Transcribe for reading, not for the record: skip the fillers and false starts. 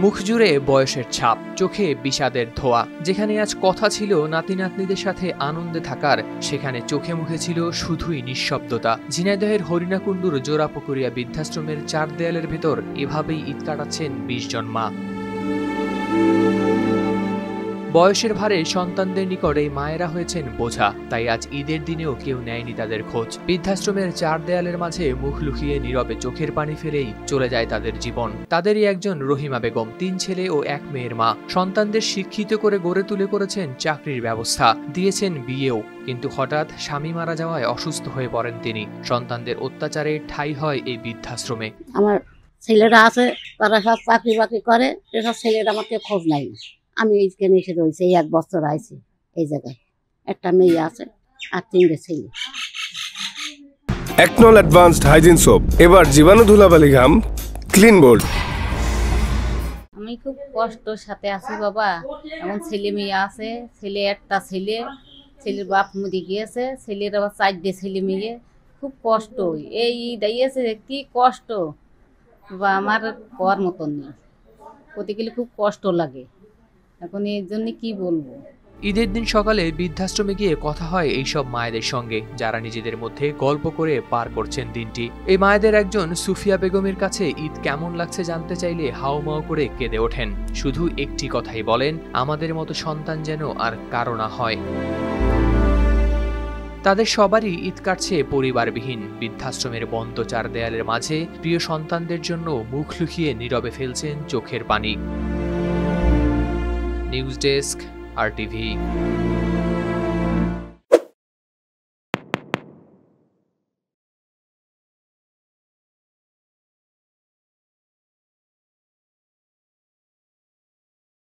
মুখ জুড়ে বয়সের ছাপ, চোখে বিষাদের ধোয়া। যেখানে আজ কথা ছিল নাতি নাতনিদের সাথে আনন্দে থাকার, সেখানে চোখে মুখে ছিল শুধুই নিঃশব্দতা। ঝিনাইদহের হরিণাকুণ্ডুর জোড়াপুকুরিয়া বৃদ্ধাশ্রমের 4 দেয়ালের ভেতর এভাবেই ঈদ কাটাচ্ছেন 20 জন মা। বয়সের ভারে সন্তানদের নিকট এই মায়েরা হয়েছেন বোঝা, তাই আজ ঈদের দিনেও কেউ নেয়নি তাদের খোঁজ। বৃদ্ধাশ্রমের 4 দেয়ালের মাঝে মুখ লুকিয়ে নীরবে চোখের পানি ফেলেই চলে যায় তাদের জীবন। তাদেরই একজন রহিমা বেগম, 3 ছেলে ও 1 মেয়ের মা। সন্তানদের শিক্ষিত করে গড়ে তুলে করেছেন চাকরির ব্যবস্থা, দিয়েছেন বিয়েও। কিন্তু হঠাৎ স্বামী মারা যাওয়ায় অসুস্থ হয়ে পড়েন তিনি। সন্তানদের অত্যাচারে ঠাঁই হয় এই বৃদ্ধাশ্রমে। আমার ছেলেরা আছে, তারা সব চাকরি বাকরি করে, এসব ছেলেরা আমাকে খোঁজ নাই না। আমি এইখানে এসে রয়েছি, এই 1 বছর আইছি এই জায়গায়। একটা মেয়ে আছে আর 3টে ছেলে। একনল অ্যাডভান্সড হাইজিন সোপ, এবার জীবাণু ধুলাবালি ঘাম ক্লিন বোল্ড। আমি খুব কষ্টর সাথে আছি বাবা। এমন ছেলে মেয়ে আছে, ছেলে একটা ছেলে, ছেলের বাপ মরে গিয়েছে, ছেলের আবার 4টে ছেলে মেয়ে। খুব কষ্ট, এই দাইয়েছে কি কষ্ট বা আমার কর মতন নেই। প্রতি গেলে খুব কষ্ট লাগে। এখন এর জন্য কি বলবো। ঈদের দিন সকালে বৃদ্ধাশ্রমে গিয়ে কথা হয় এইসব মায়েদের সঙ্গে, যারা নিজেদের মধ্যে গল্প করে পার করছেন দিনটি। এই মায়েদের একজন সুফিয়া বেগমের কাছে ঈদ কেমন লাগছে জানতে চাইলে হাউমাউ করে কেঁদে ওঠেন। শুধু একটি কথাই বলেন, আমাদের মতো সন্তান যেন আর কারো না হয়। তাদের সবারই ঈদ কাটছে পরিবারবিহীন। বৃদ্ধাশ্রমের বন্ধ 4 দেয়ালের মাঝে প্রিয় সন্তানদের জন্য মুখ লুকিয়ে নীরবে ফেলছেন চোখের পানি। News desk, RTV।